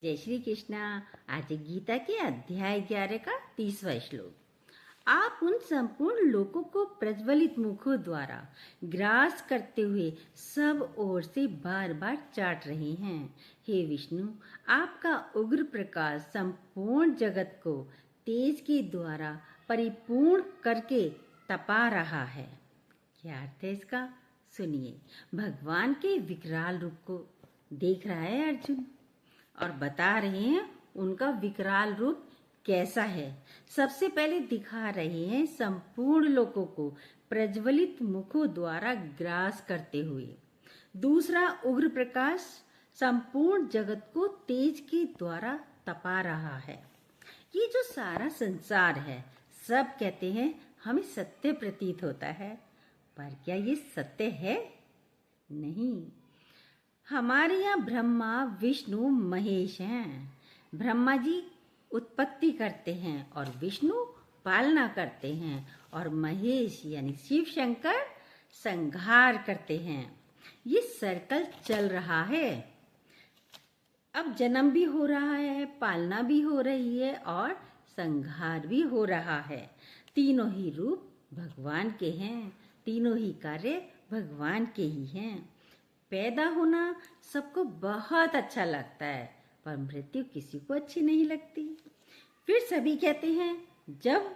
जय श्री कृष्णा। आज गीता के अध्याय 11 का 30वां श्लोक। आप उन संपूर्ण लोगों को प्रज्वलित मुखों द्वारा ग्रास करते हुए सब ओर से बार बार चाट रहे हैं। हे विष्णु, आपका उग्र प्रकाश संपूर्ण जगत को तेज के द्वारा परिपूर्ण करके तपा रहा है। क्या अर्थ है इसका? सुनिए। भगवान के विकराल रूप को देख रहा है अर्जुन और बता रहे हैं उनका विकराल रूप कैसा है। सबसे पहले दिखा रहे हैं संपूर्ण लोगों को प्रज्वलित मुखों द्वारा ग्रास करते हुए। दूसरा, उग्र प्रकाश संपूर्ण जगत को तेज के द्वारा तपा रहा है। ये जो सारा संसार है, सब कहते हैं हमें सत्य प्रतीत होता है, पर क्या ये सत्य है? नहीं। हमारे यहाँ ब्रह्मा, विष्णु, महेश हैं। ब्रह्मा जी उत्पत्ति करते हैं और विष्णु पालना करते हैं और महेश यानी शिव शंकर संहार करते हैं। ये सर्कल चल रहा है। अब जन्म भी हो रहा है, पालना भी हो रही है और संहार भी हो रहा है। तीनों ही रूप भगवान के हैं, तीनों ही कार्य भगवान के ही हैं। पैदा होना सबको बहुत अच्छा लगता है, पर मृत्यु किसी को अच्छी नहीं लगती। फिर सभी कहते हैं जब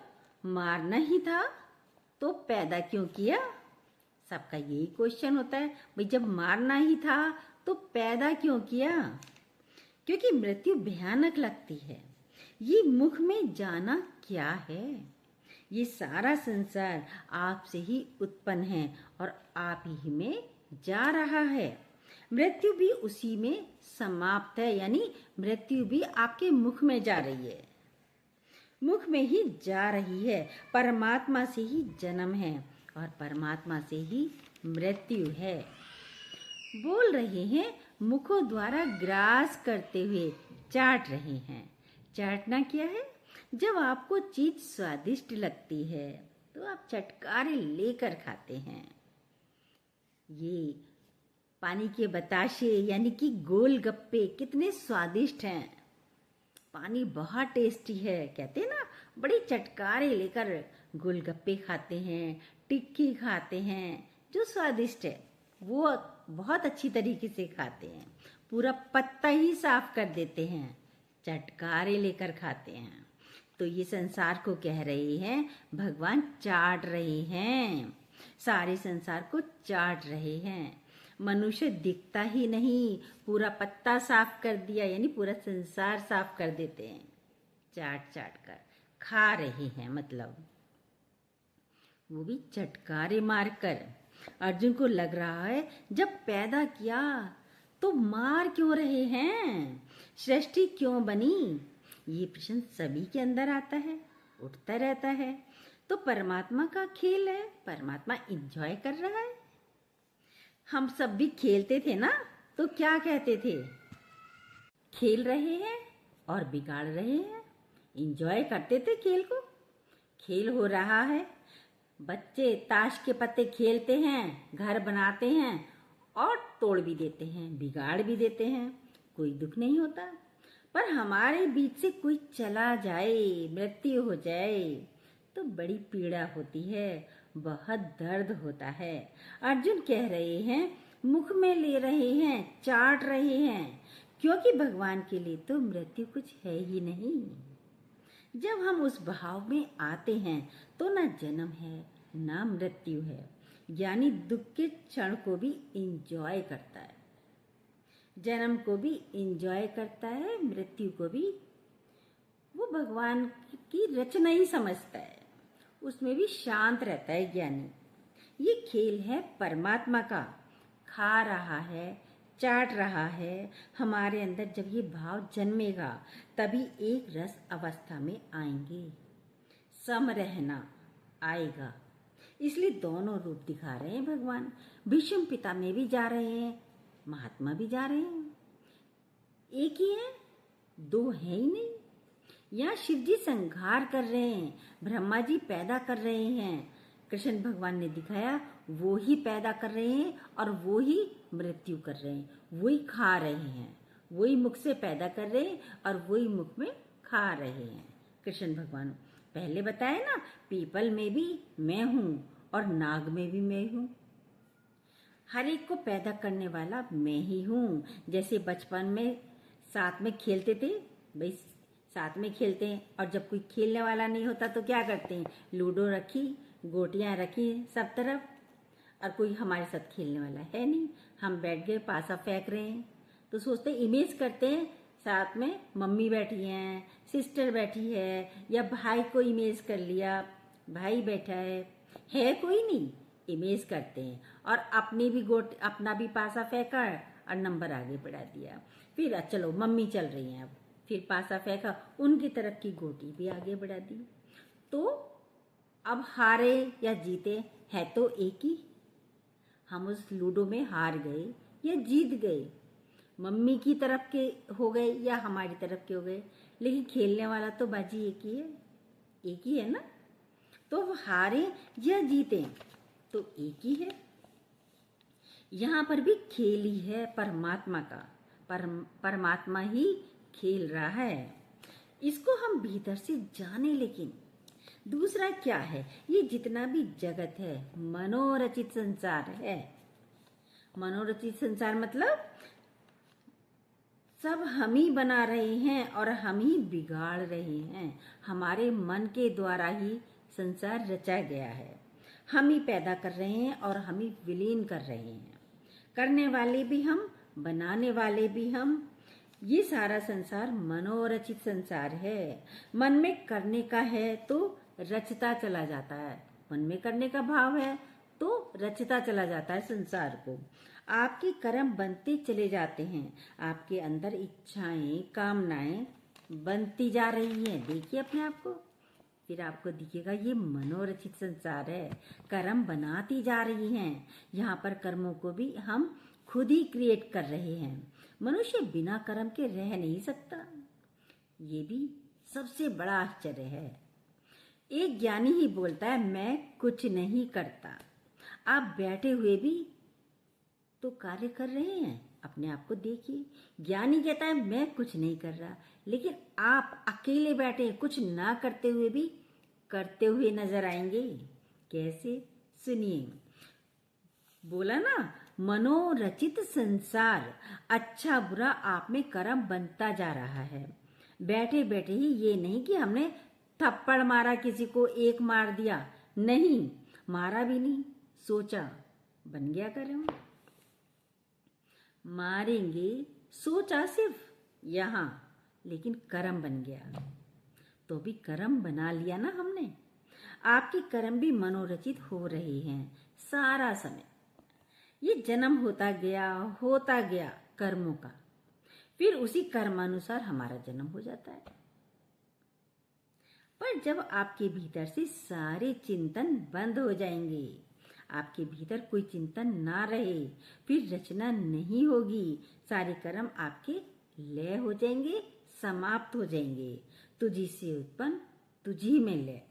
मारना ही था तो पैदा क्यों किया? सबका यही क्वेश्चन होता है, भाई जब मारना ही था तो पैदा क्यों किया? क्योंकि मृत्यु भयानक लगती है। ये मुख में जाना क्या है? ये सारा संसार आपसे ही उत्पन्न है और आप ही में जा रहा है। मृत्यु भी उसी में समाप्त है, यानी मृत्यु भी आपके मुख में जा रही है, मुख में ही जा रही है। परमात्मा से ही जन्म है और परमात्मा से ही मृत्यु है। बोल रहे हैं मुखों द्वारा ग्रास करते हुए चाट रहे हैं। चाटना क्या है? जब आपको चीज स्वादिष्ट लगती है तो आप चटकारे लेकर खाते हैं। ये पानी के बताशे यानी कि गोलगप्पे कितने स्वादिष्ट हैं। पानी बहुत टेस्टी है, कहते हैं ना, बड़ी चटकारे लेकर गोलगप्पे खाते हैं, टिक्की खाते हैं। जो स्वादिष्ट है वो बहुत अच्छी तरीके से खाते हैं, पूरा पत्ता ही साफ कर देते हैं, चटकारे लेकर खाते हैं। तो ये संसार को कह रहे हैं भगवान चाट रहे हैं, सारे संसार को चाट रहे हैं। मनुष्य दिखता ही नहीं, पूरा पत्ता साफ कर दिया, यानी पूरा संसार साफ कर देते हैं, चाट चाट कर खा रहे हैं, मतलब वो भी चटकारे मारकर। अर्जुन को लग रहा है जब पैदा किया तो मार क्यों रहे हैं, सृष्टि क्यों बनी? ये प्रश्न सभी के अंदर आता है, उठता रहता है। तो परमात्मा का खेल है, परमात्मा एंजॉय कर रहा है। हम सब भी खेलते थे ना, तो क्या कहते थे? खेल रहे हैं और बिगाड़ रहे हैं। एंजॉय करते थे खेल को। खेल हो रहा है, बच्चे ताश के पत्ते खेलते हैं, घर बनाते हैं और तोड़ भी देते हैं, बिगाड़ भी देते हैं, कोई दुख नहीं होता। पर हमारे बीच से कोई चला जाए, मृत्यु हो जाए तो बड़ी पीड़ा होती है, बहुत दर्द होता है। अर्जुन कह रहे हैं मुख में ले रहे हैं, चाट रहे हैं, क्योंकि भगवान के लिए तो मृत्यु कुछ है ही नहीं। जब हम उस भाव में आते हैं तो ना जन्म है ना मृत्यु है, यानी दुख के क्षण को भी इंजॉय करता है, जन्म को भी इंजॉय करता है, मृत्यु को भी। वो भगवान की रचना ही समझता है, उसमें भी शांत रहता है ज्ञानी। ये खेल है परमात्मा का, खा रहा है, चाट रहा है। हमारे अंदर जब ये भाव जन्मेगा तभी एक रस अवस्था में आएंगे, सम रहना आएगा। इसलिए दोनों रूप दिखा रहे हैं भगवान। भीष्म पिता में भी जा रहे हैं, महात्मा भी जा रहे हैं। एक ही है, दो है ही नहीं। यहाँ शिव जी संहार कर रहे हैं, ब्रह्मा जी पैदा कर रहे हैं। कृष्ण भगवान ने दिखाया वो ही पैदा कर रहे हैं और वो ही मृत्यु कर रहे हैं, वो ही खा रहे हैं, वही मुख से पैदा कर रहे हैं और वही मुख में खा रहे हैं। कृष्ण भगवान पहले बताए ना, पीपल में भी मैं हूं और नाग में भी मैं हूं। हर एक को पैदा करने वाला मैं ही हूं। जैसे बचपन में साथ में खेलते थे, भाई साथ में खेलते हैं, और जब कोई खेलने वाला नहीं होता तो क्या करते हैं, लूडो रखी, गोटियां रखी सब तरफ, और कोई हमारे साथ खेलने वाला है नहीं, हम बैठ गए पासा फेंक रहे हैं, तो सोचते इमेज करते हैं साथ में मम्मी बैठी हैं, सिस्टर बैठी है, या भाई को इमेज कर लिया, भाई बैठा है कोई नहीं, इमेज करते हैं, और अपनी भी अपना भी पासा फेंका और नंबर आगे बढ़ा दिया। फिर चलो मम्मी चल रही हैं, अब फिर पासा फेंका, उनकी तरफ की गोटी भी आगे बढ़ा दी। तो अब हारे या जीते है तो एक ही, हम उस लूडो में हार गए या जीत गए, मम्मी की तरफ के हो गए या हमारी तरफ के हो गए, लेकिन खेलने वाला तो बाजी एक ही है ना। तो हारे या जीते तो एक ही है। यहाँ पर भी खेल ही है परमात्मा का, परमात्मा ही खेल रहा है, इसको हम भीतर से जाने। लेकिन दूसरा क्या है, ये जितना भी जगत है मनोरचित संसार है। मनोरचित संसार मतलब सब हम ही बना रहे हैं और हम ही बिगाड़ रहे हैं। हमारे मन के द्वारा ही संसार रचा गया है, हम ही पैदा कर रहे हैं और हम ही विलीन कर रहे हैं। करने वाले भी हम, बनाने वाले भी हम। ये सारा संसार मनोरचित संसार है। मन में करने का है तो रचता चला जाता है, मन में करने का भाव है तो रचता चला जाता है संसार को। आपके कर्म बनते चले जाते हैं, आपके अंदर इच्छाएं, कामनाएं बनती जा रही हैं। देखिए अपने आप को, फिर आपको दिखेगा ये मनोरचित संसार है, कर्म बनाती जा रही हैं। यहाँ पर कर्मों को भी हम खुद ही क्रिएट कर रहे हैं। मनुष्य बिना कर्म के रह नहीं सकता, ये भी सबसे बड़ा आश्चर्य है। एक ज्ञानी ही बोलता है मैं कुछ नहीं करता। आप बैठे हुए भी तो कार्य कर रहे हैं, अपने आप को देखिए। ज्ञानी कहता है मैं कुछ नहीं कर रहा, लेकिन आप अकेले बैठे कुछ ना करते हुए भी करते हुए नजर आएंगे। कैसे, सुनिए। बोला ना, मनोरचित संसार, अच्छा बुरा आप में कर्म बनता जा रहा है। बैठे बैठे ही, ये नहीं कि हमने थप्पड़ मारा, किसी को एक मार दिया, नहीं, मारा भी नहीं, सोचा, बन गया कर्म। मारेंगे सोचा सिर्फ यहाँ, लेकिन कर्म बन गया, तो भी कर्म बना लिया ना हमने। आपके कर्म भी मनोरचित हो रहे हैं सारा समय। ये जन्म होता गया कर्मों का, फिर उसी कर्मानुसार हमारा जन्म हो जाता है। पर जब आपके भीतर से सारे चिंतन बंद हो जाएंगे, आपके भीतर कोई चिंतन ना रहे, फिर रचना नहीं होगी, सारे कर्म आपके लय हो जाएंगे, समाप्त हो जाएंगे। तुझी से उत्पन्न तुझी में लय,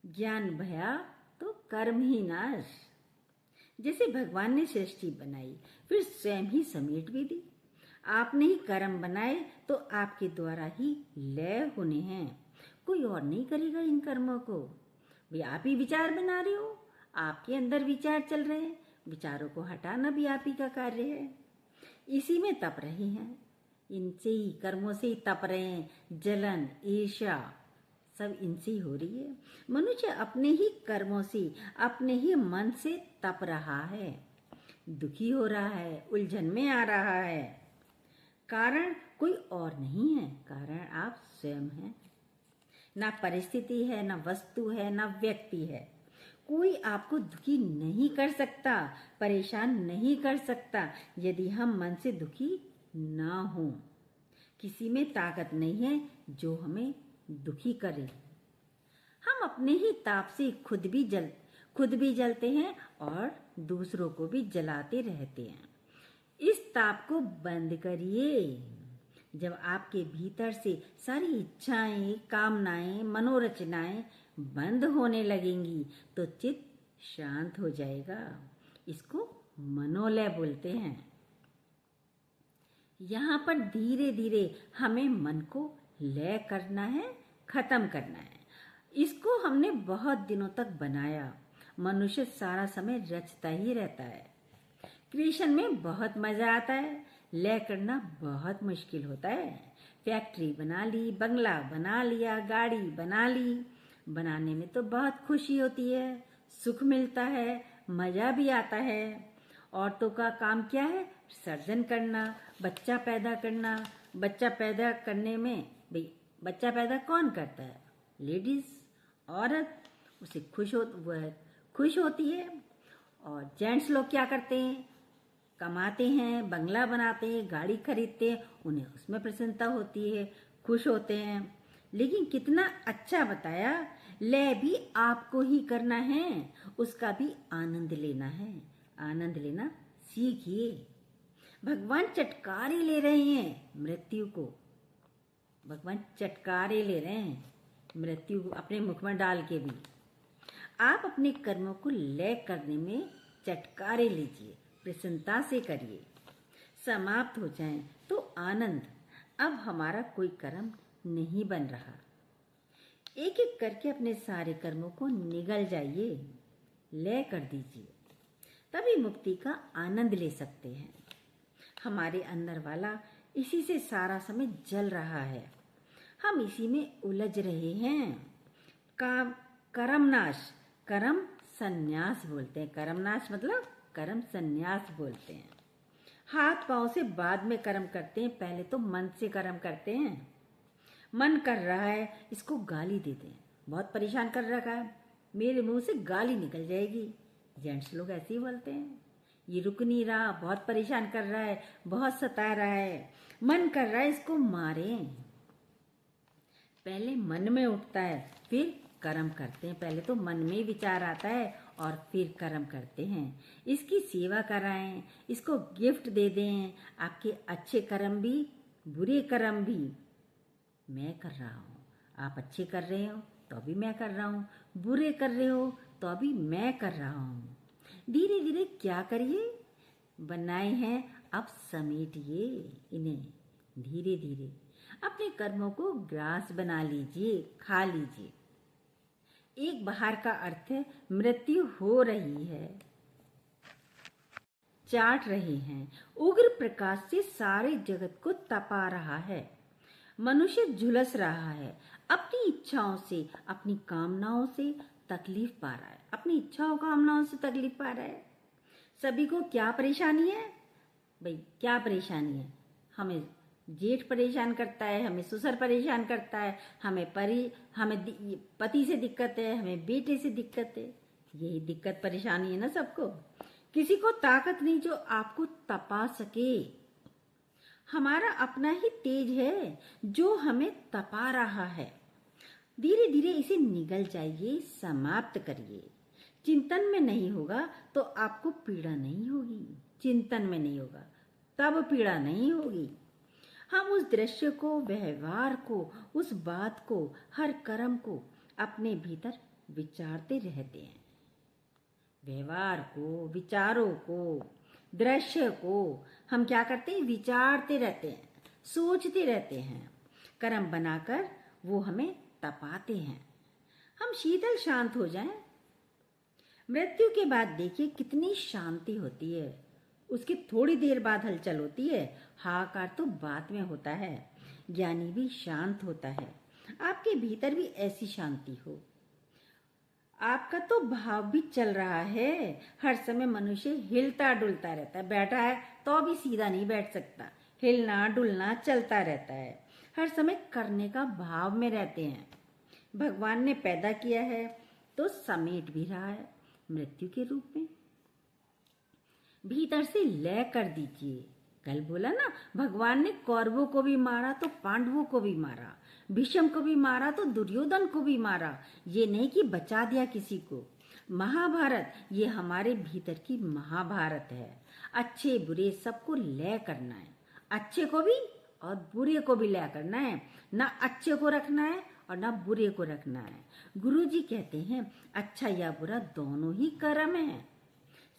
ज्ञान भया तो कर्म ही नाश। जैसे भगवान ने सृष्टि बनाई, फिर स्वयं ही समेट भी दी। आपने ही कर्म बनाए तो आपके द्वारा ही लय होने हैं, कोई और नहीं करेगा इन कर्मों को। भाई आप ही विचार बना रहे हो, आपके अंदर विचार चल रहे हैं, विचारों को हटाना भी आप ही का कार्य है। इसी में तप रहे हैं, इनसे ही, कर्मों से ही तप रहे हैं। जलन, ईर्ष्या सब इनसे ही हो रही है। मनुष्य अपने ही कर्मों से, अपने ही मन से तप रहा है, दुखी हो रहा है, उलझन में आ रहा है। कारण कोई और नहीं है, कारण आप स्वयं हैं। ना परिस्थिति है, ना वस्तु है, ना व्यक्ति है। कोई आपको दुखी नहीं कर सकता, परेशान नहीं कर सकता, यदि हम मन से दुखी ना हो। किसी में ताकत नहीं है जो हमें दुखी करे। हम अपने ही ताप से खुद भी जलते हैं और दूसरों को भी जलाते रहते हैं। इस ताप को बंद करिए। जब आपके भीतर से सारी इच्छाएं, कामनाएं, मनोरचनाएं बंद होने लगेंगी तो चित्त शांत हो जाएगा। इसको मनोलय बोलते हैं। यहाँ पर धीरे धीरे हमें मन को लय करना है, खत्म करना है। इसको हमने बहुत दिनों तक बनाया। मनुष्य सारा समय रचता ही रहता है। क्रिएशन में बहुत मजा आता है, लय करना बहुत मुश्किल होता है। फैक्ट्री बना ली, बंगला बना लिया, गाड़ी बना ली, बनाने में तो बहुत खुशी होती है, सुख मिलता है, मजा भी आता है। औरतों का काम क्या है? सर्जन करना, बच्चा पैदा करना। बच्चा पैदा करने में भाई बच्चा पैदा कौन करता है? लेडीज, औरत। उसे वह खुश होती है। और जेंट्स लोग क्या करते हैं? कमाते हैं, बंगला बनाते हैं, गाड़ी खरीदते हैं, उन्हें उसमें प्रसन्नता होती है, खुश होते हैं। लेकिन कितना अच्छा बताया, लय भी आपको ही करना है, उसका भी आनंद लेना है। आनंद लेना सीखिए। भगवान चटकारे ले रहे हैं मृत्यु को। भगवान चटकारे ले रहे हैं मृत्यु को अपने मुख में डाल के भी। आप अपने कर्मों को लय करने में चटकारे लीजिए, प्रसन्नता से करिए। समाप्त हो जाए तो आनंद। अब हमारा कोई कर्म नहीं बन रहा। एक एक करके अपने सारे कर्मों को निगल जाइए, लय कर दीजिए, तभी मुक्ति का आनंद ले सकते हैं। हमारे अंदर वाला इसी से सारा समय जल रहा है, हम इसी में उलझ रहे हैं। काम कर्मनाश, कर्म संन्यास बोलते हैं। कर्मनाश मतलब कर्म संन्यास बोलते हैं। हाथ पांव से बाद में कर्म करते हैं, पहले तो मन से कर्म करते हैं। मन कर रहा है, इसको गाली देते हैं, बहुत परेशान कर रखा है, मेरे मुंह से गाली निकल जाएगी। जेंट्स लोग ऐसे ही बोलते हैं, ये रुक नहीं रहा, बहुत परेशान कर रहा है, बहुत सता रहा है, मन कर रहा है इसको मारें। पहले मन में उठता है, फिर कर्म करते हैं। पहले तो मन में विचार आता है और फिर कर्म करते हैं। इसकी सेवा कराएं, इसको गिफ्ट दे दें। आपके अच्छे कर्म भी, बुरे कर्म भी मैं कर रहा हूँ। आप अच्छे कर रहे हो तो अभी मैं कर रहा हूँ, बुरे कर रहे हो तो अभी मैं कर रहा हूँ। धीरे धीरे क्या करिए, बनाए हैं अब समेटिए इन्हें। धीरे धीरे अपने कर्मों को ग्रास बना लीजिए, खा लीजिए। एक बाहर का अर्थ है मृत्यु हो रही है, चाट रहे हैं, उग्र प्रकाश से सारे जगत को तपा रहा है। मनुष्य झुलस रहा है, अपनी इच्छाओं से, अपनी कामनाओं से तकलीफ पा रहा है। अपनी इच्छाओं कामनाओं से तकलीफ पा रहा है। सभी को क्या परेशानी है भाई? क्या परेशानी है? हमें जेठ परेशान करता है, हमें ससुर परेशान करता है, हमें पति से दिक्कत है, हमें बेटे से दिक्कत है। यही दिक्कत परेशानी है ना सबको। किसी को ताकत नहीं जो आपको तपा सके। हमारा अपना ही तेज है जो हमें तपा रहा है। धीरे धीरे इसे निगल जाइए, समाप्त करिए। चिंतन में नहीं होगा तो आपको पीड़ा नहीं होगी। चिंतन में नहीं होगा तब पीड़ा नहीं होगी। हम उस दृश्य को, व्यवहार को, उस बात को, हर कर्म को अपने भीतर विचारते रहते हैं। व्यवहार को, विचारों को, दृश्य को हम क्या करते हैं? विचारते रहते हैं, सोचते रहते हैं। कर्म बनाकर वो हमें तपाते हैं। हम शीतल शांत हो जाएं। मृत्यु के बाद देखिए कितनी शांति होती है। उसकी थोड़ी देर बाद हलचल होती है, हाहाकार तो बाद में होता है। ज्ञानी भी शांत होता है। आपके भीतर भी ऐसी शांति हो। आपका तो भाव भी चल रहा है। हर समय मनुष्य हिलता डुलता रहता है। बैठा है तो भी सीधा नहीं बैठ सकता, हिलना डुलना चलता रहता है। हर समय करने का भाव में रहते हैं। भगवान ने पैदा किया है तो समेट भी रहा है मृत्यु के रूप में। भीतर से लय कर दीजिए। कल बोला ना, भगवान ने कौरवों को भी मारा तो पांडवों को भी मारा, भीष्म को भी मारा तो दुर्योधन को भी मारा। ये नहीं कि बचा दिया किसी को। महाभारत ये हमारे भीतर की महाभारत है। अच्छे बुरे सबको लय करना है। अच्छे को भी और बुरे को भी लय करना है। ना अच्छे को रखना है और ना बुरे को रखना है। गुरुजी कहते हैं अच्छा या बुरा दोनों ही कर्म है।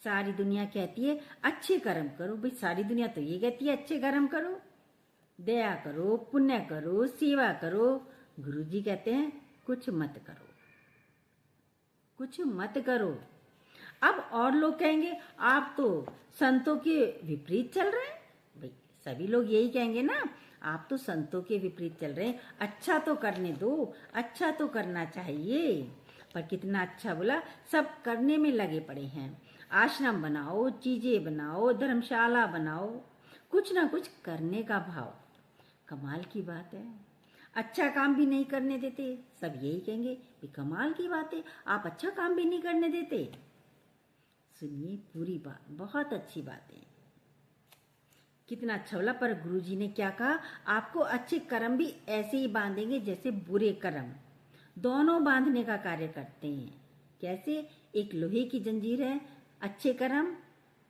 सारी दुनिया कहती है अच्छे कर्म करो। भाई सारी दुनिया तो ये कहती है अच्छे कर्म करो, दया करो, पुण्य करो, सेवा करो। गुरुजी कहते हैं कुछ मत करो, कुछ मत करो। अब और लोग कहेंगे आप तो संतों के विपरीत चल रहे हैं। भाई सभी लोग यही कहेंगे ना, आप तो संतों के विपरीत चल रहे हैं, अच्छा तो करने दो, अच्छा तो करना चाहिए। पर कितना अच्छा बोला, सब करने में लगे पड़े हैं। आश्रम बनाओ, चीजें बनाओ, धर्मशाला बनाओ, कुछ ना कुछ करने का भाव। कमाल की बात है। अच्छा काम भी नहीं करने देते, सब यही कहेंगे कि कमाल की बात है, आप अच्छा काम भी नहीं करने देते। सुनिए पूरी बात, बहुत अच्छी बात है, कितना अच्छा बोला। पर गुरुजी ने क्या कहा, आपको अच्छे कर्म भी ऐसे ही बांधेंगे जैसे बुरे कर्म, दोनों बांधने का कार्य करते हैं। कैसे? एक लोहे की जंजीर है, अच्छे कर्म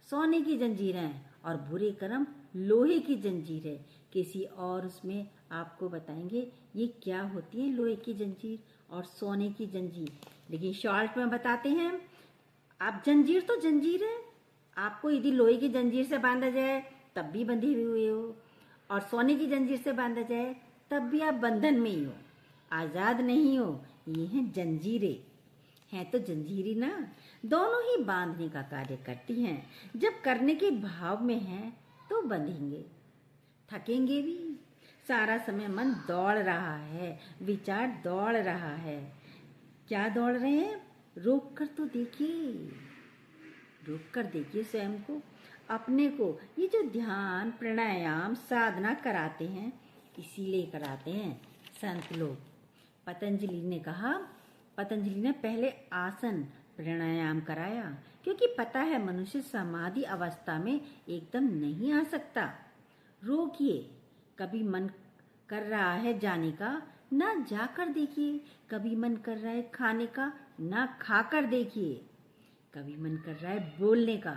सोने की जंजीर है, और बुरे कर्म लोहे की जंजीर है। किसी और उसमें आपको बताएंगे ये क्या होती है लोहे की जंजीर और सोने की जंजीर, लेकिन शॉर्ट में बताते हैं। आप जंजीर तो जंजीर है, आपको यदि लोहे की जंजीर से बांधा जाए तब भी बंधे हुए हो, और सोने की जंजीर से बांधा जाए तब भी आप बंधन में ही हो, आजाद नहीं हो। ये हैं जंजीरें, हैं तो जंजीरी ना, दोनों ही बांधने का कार्य करती हैं। जब करने के भाव में हैं तो बंधेंगे, थकेंगे भी। सारा समय मन दौड़ रहा है, विचार दौड़ रहा है। क्या दौड़ रहे हैं? रोक कर तो देखिए, रोक कर देखिए स्वयं को, अपने को। ये जो ध्यान प्राणायाम साधना कराते हैं, इसीलिए कराते हैं संत लोग। पतंजलि ने कहा, पतंजलि ने पहले आसन प्राणायाम कराया, क्योंकि पता है मनुष्य समाधि अवस्था में एकदम नहीं आ सकता। रोकिए, कभी मन कर रहा है जाने का, ना जाकर देखिए। कभी मन कर रहा है खाने का, ना खाकर देखिए। कभी मन कर रहा है बोलने का,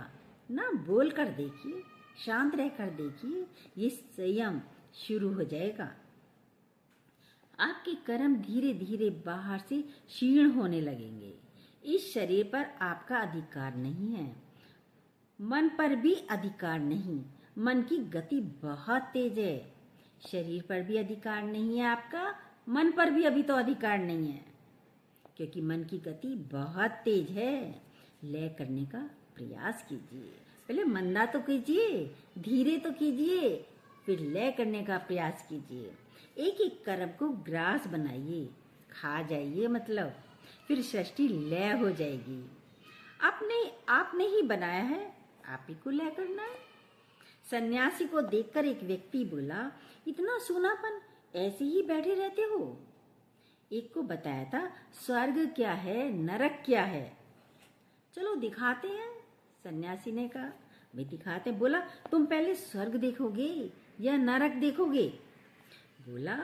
ना बोल कर देखिए, शांत रहकर देखिए। ये संयम शुरू हो जाएगा। आपके कर्म धीरे धीरे बाहर से क्षीण होने लगेंगे। इस शरीर पर आपका अधिकार नहीं है, मन पर भी अधिकार नहीं। मन की गति बहुत तेज है, शरीर पर भी अधिकार नहीं है आपका, मन पर भी अभी तो अधिकार नहीं है, क्योंकि मन की गति बहुत तेज है। लय करने का प्रयास कीजिए, पहले मंदा तो कीजिए, धीरे तो कीजिए, फिर लय करने का प्रयास कीजिए। एक एक कर्म को ग्रास बनाइए, खा जाइए मतलब, फिर सृष्टि लय हो जाएगी। आपने ही बनाया है, आप ही को लय करना है। सन्यासी को देखकर एक व्यक्ति बोला, इतना सूनापन, ऐसे ही बैठे रहते हो। एक को बताया था स्वर्ग क्या है, नरक क्या है, चलो दिखाते हैं। सन्यासी ने कहा, भाई दिखाते। बोला, तुम पहले स्वर्ग देखोगे या नरक देखोगे? बोला,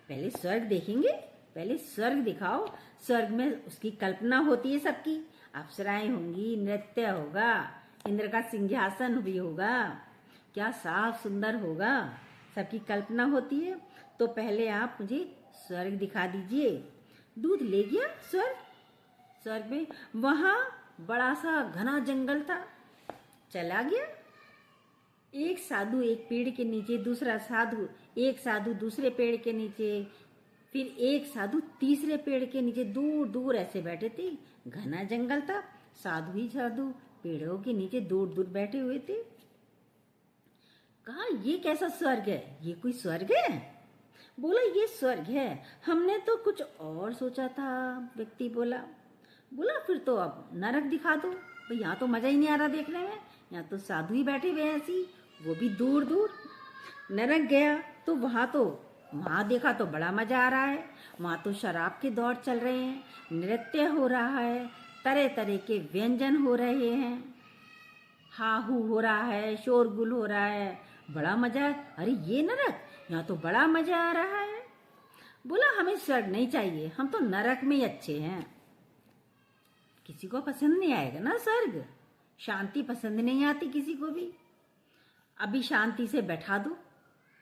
पहले स्वर्ग देखेंगे, पहले स्वर्ग दिखाओ। स्वर्ग में उसकी कल्पना होती है सबकी, अप्सराएं होंगी, नृत्य होगा, इंद्र का सिंहासन भी होगा, क्या साफ सुंदर होगा, सबकी कल्पना होती है। तो पहले आप मुझे स्वर्ग दिखा दीजिए। दूध ले गया स्वर्ग में, वहां बड़ा सा घना जंगल था, चला गया। एक साधु एक पेड़ के नीचे, दूसरा साधु, एक साधु दूसरे पेड़ के नीचे, फिर एक साधु तीसरे पेड़ के नीचे, दूर दूर ऐसे बैठे थे। घना जंगल था, साधु ही साधु पेड़ों के नीचे दूर दूर बैठे हुए थे। कहा, ये कैसा स्वर्ग है, ये कोई स्वर्ग है? बोला, ये स्वर्ग है, हमने तो कुछ और सोचा था। व्यक्ति बोला, फिर तो अब नरक दिखा दो। भाई यहाँ तो मजा ही नहीं आ रहा देखने में, यहाँ तो साधु ही बैठे हुए हैं ऐसी, वो भी दूर दूर। नरक गया तो वहां देखा तो बड़ा मजा आ रहा है। वहां तो शराब के दौर चल रहे हैं, नृत्य हो रहा है, तरह तरह के व्यंजन हो रहे हैं, हाहू हो रहा है, शोरगुल हो रहा है, बड़ा मजा है। अरे ये नरक, यहाँ तो बड़ा मजा आ रहा है। बोला, हमें स्वर्ग नहीं चाहिए, हम तो नरक में ही अच्छे हैं। किसी को पसंद नहीं आएगा ना स्वर्ग, शांति पसंद नहीं आती किसी को भी। अभी शांति से बैठा दो,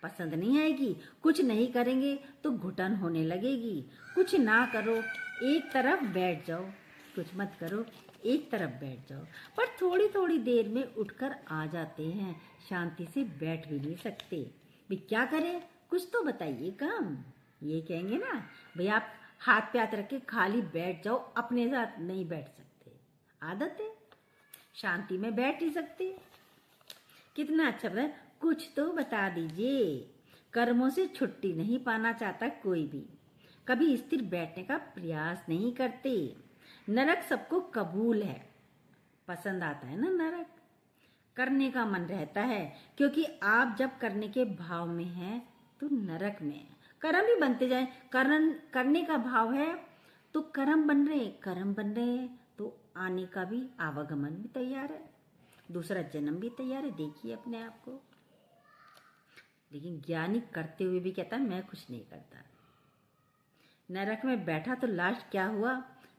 पसंद नहीं आएगी। कुछ नहीं करेंगे तो घुटन होने लगेगी। कुछ ना करो, एक तरफ बैठ जाओ, कुछ मत करो, एक तरफ बैठ जाओ। पर थोड़ी थोड़ी देर में उठकर आ जाते हैं, शांति से बैठ भी नहीं सकते। भी क्या करें, कुछ तो बताइए काम। ये कहेंगे ना, भाई आप हाथ पे हाथ रख के खाली बैठ जाओ, अपने साथ नहीं बैठ सकते। आदत है, शांति में बैठ ही सकते। कितना अच्छा बताया, कुछ तो बता दीजिए। कर्मों से छुट्टी नहीं पाना चाहता कोई भी, कभी स्थिर बैठने का प्रयास नहीं करते। नरक सबको कबूल है, पसंद आता है ना नरक, करने का मन रहता है, क्योंकि आप जब करने के भाव में हैं तो नरक में है। कर्म ही बनते जाए, कर्म करने का भाव है तो कर्म बन रहे, कर्म बन रहे तो आने का भी आवागमन भी तैयार है, दूसरा जन्म भी तैयार है। देखिए अपने आप को। लेकिन ज्ञानी करते हुए भी कहता है मैं कुछ नहीं करता। नरक में बैठा तो लास्ट क्या हुआ,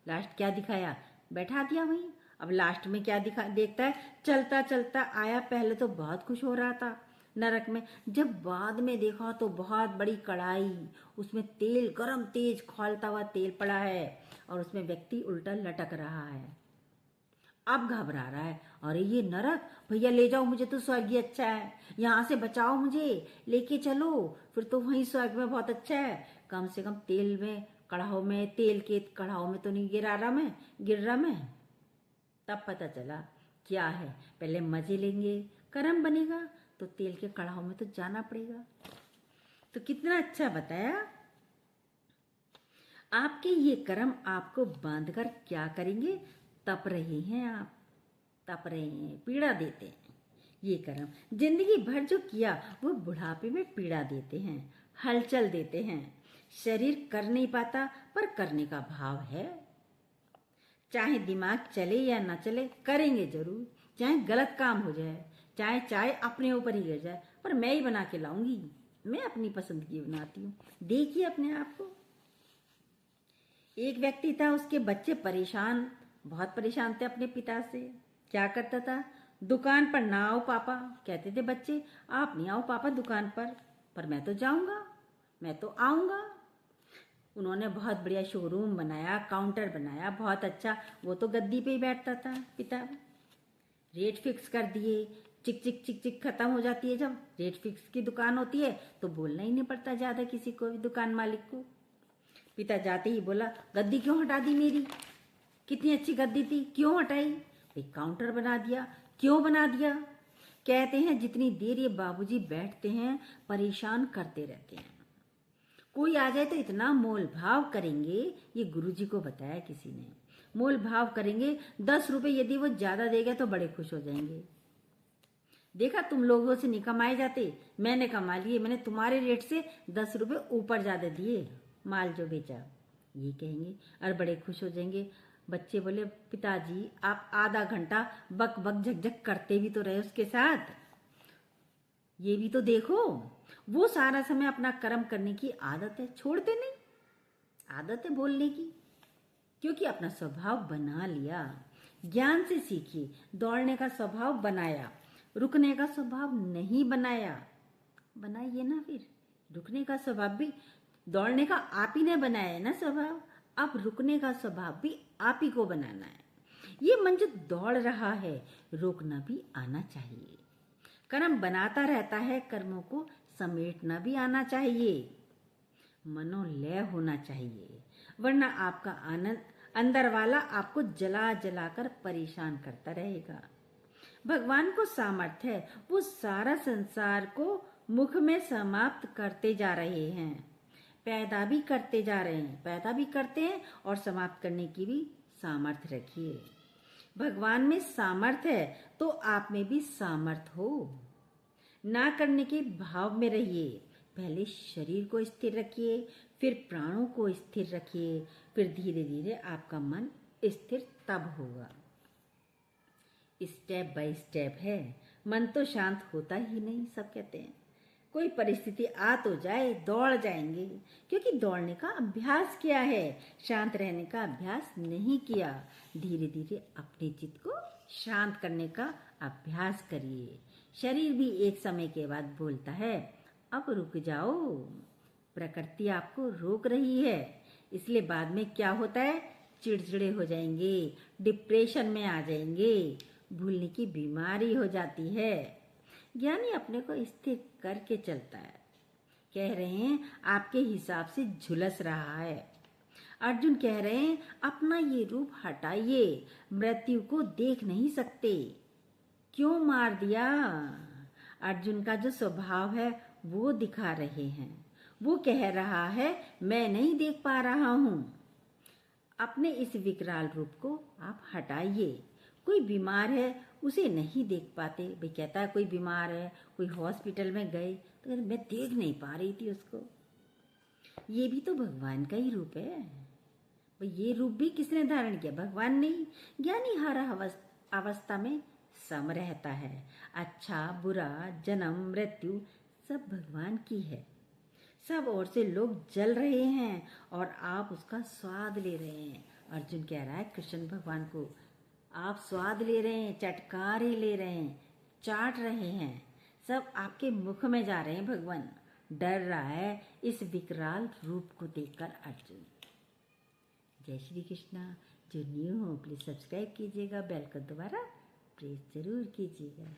लास्ट क्या दिखाया, बैठा दिया वहीं। अब लास्ट में क्या देखता है, चलता चलता आया, पहले तो बहुत खुश हो रहा था नरक में, जब बाद में देखा तो बहुत बड़ी कढ़ाई, उसमें तेल, गरम तेज खौलता हुआ तेल पड़ा है और उसमें व्यक्ति उल्टा लटक रहा है। अब घबरा रहा है, अरे ये नरक, भैया ले जाओ मुझे, तो स्वर्ग ही अच्छा है, यहाँ से बचाओ मुझे, लेके चलो, फिर तो वहीं स्वर्ग में बहुत अच्छा है, कम से कम तेल में कढ़ाओ में, तेल के कढ़ाओ में तो नहीं गिर रहा मैं। तब पता चला क्या है, पहले मजे लेंगे, कर्म बनेगा तो तेल के कढ़ाओ में तो जाना पड़ेगा। तो कितना अच्छा बताया। आपके ये कर्म आपको बांधकर क्या करेंगे, तप रहे हैं आप, तप रहे हैं, पीड़ा देते हैं। ये कर्म जिंदगी भर जो किया वो बुढ़ापे में पीड़ा देते हैं, हलचल देते हैं। शरीर कर नहीं पाता पर करने का भाव है। चाहे दिमाग चले या ना चले, करेंगे जरूर, चाहे गलत काम हो जाए, चाहे चाहे अपने ऊपर ही गिर जाए, पर मैं ही बना के लाऊंगी, मैं अपनी पसंद की बनाती हूँ। देखिए अपने आप को। एक व्यक्ति था, उसके बच्चे परेशान, बहुत परेशान थे अपने पिता से। क्या करता था, दुकान पर ना आओ पापा, कहते थे बच्चे, आप नहीं आओ पापा दुकान पर मैं तो जाऊंगा, मैं तो आऊंगा। उन्होंने बहुत बढ़िया शोरूम बनाया, काउंटर बनाया, बहुत अच्छा, वो तो गद्दी पे ही बैठता था पिता। रेट फिक्स कर दिए, चिक चिक चिक चिक खत्म हो जाती है, जब रेट फिक्स की दुकान होती है तो बोलना ही नहीं पड़ता ज्यादा किसी को भी, दुकान मालिक को। पिता जाते ही बोला, गद्दी क्यों हटा दी मेरी, कितनी अच्छी गद्दी थी, क्यों हटाई, भाई काउंटर बना दिया, क्यों बना दिया। कहते हैं जितनी देर ये बाबूजी बैठते हैं परेशान करते रहते हैं, कोई आ जाए तो इतना मोल भाव करेंगे, ये गुरुजी को बताया किसी ने, मोल भाव करेंगे, 10 रुपए यदि वो ज्यादा देगा तो बड़े खुश हो जाएंगे। देखा तुम लोगों से नहीं कमाए जाते, मैंने कमा लिए, मैंने तुम्हारे रेट से 10 रुपए ऊपर ज्यादा दिए, माल जो बेचा, ये कहेंगे और बड़े खुश हो जाएंगे। बच्चे बोले, पिताजी आप आधा घंटा बक बक झकझक करते भी तो रहे उसके साथ, ये भी तो देखो। वो सारा समय अपना कर्म करने की आदत है, छोड़ते नहीं, आदत है बोलने की, क्योंकि अपना स्वभाव बना लिया। ज्ञान से सीखिए, दौड़ने का स्वभाव बनाया, रुकने का स्वभाव नहीं बनाया। बनाइए ना फिर, रुकने का स्वभाव भी दौड़ने का आप ही ने बनाया है ना स्वभाव, अब रुकने का स्वभाव भी आप ही को बनाना है। ये मन जो दौड़ रहा है, रोकना भी आना चाहिए। कर्म बनाता रहता है, कर्मों को समेटना भी आना चाहिए। मनोलय होना चाहिए, वरना आपका आनंद अंदर वाला आपको जला जला कर परेशान करता रहेगा। भगवान को सामर्थ्य है, वो सारा संसार को मुख में समाप्त करते जा रहे हैं, पैदा भी करते जा रहे हैं, पैदा भी करते हैं और समाप्त करने की भी सामर्थ्य रखिए। भगवान में सामर्थ्य है तो आप में भी सामर्थ्य हो। ना करने के भाव में रहिए, पहले शरीर को स्थिर रखिए, फिर प्राणों को स्थिर रखिए, फिर धीरे धीरे आपका मन स्थिर तब होगा। स्टेप बाय स्टेप है, मन तो शांत होता ही नहीं, सब कहते हैं। कोई परिस्थिति आ तो जाए, दौड़ जाएंगे, क्योंकि दौड़ने का अभ्यास किया है, शांत रहने का अभ्यास नहीं किया। धीरे धीरे अपने चित्त को शांत करने का अभ्यास करिए। शरीर भी एक समय के बाद बोलता है, अब रुक जाओ, प्रकृति आपको रोक रही है। इसलिए बाद में क्या होता है, चिड़चिड़े हो जाएंगे, डिप्रेशन में आ जाएंगे, भूलने की बीमारी हो जाती है। ज्ञानी अपने को स्थिर करके चलता है, कह रहे हैं आपके हिसाब से झुलस रहा है। अर्जुन कह रहे हैं अपना ये रूप हटाइए, मृत्यु को देख नहीं सकते, क्यों मार दिया। अर्जुन का जो स्वभाव है वो दिखा रहे हैं। वो कह रहा है मैं नहीं देख पा रहा हूं। अपने इस विकराल रूप को आप हटाइए। कोई बीमार है उसे नहीं देख पाते, भाई कहता है कोई बीमार है, कोई हॉस्पिटल में गए तो कहते मैं देख नहीं पा रही थी उसको। ये भी तो भगवान का ही रूप है। भाई ये रूप भी किसने धारण किया? भगवान ने ही। ज्ञानी हर अवस्था में सम रहता है। अच्छा बुरा, जन्म मृत्यु सब भगवान की है। सब ओर से लोग जल रहे हैं और आप उसका स्वाद ले रहे हैं। अर्जुन कह रहा है कृष्ण भगवान को आप स्वाद ले रहे हैं, चटकारे ले रहे हैं, चाट रहे हैं, सब आपके मुख में जा रहे हैं। भगवान डर रहा है इस विकराल रूप को देखकर अर्जुन। जय श्री कृष्णा। जो न्यू हो प्लीज सब्सक्राइब कीजिएगा, बेल को दोबारा प्रेस जरूर कीजिएगा।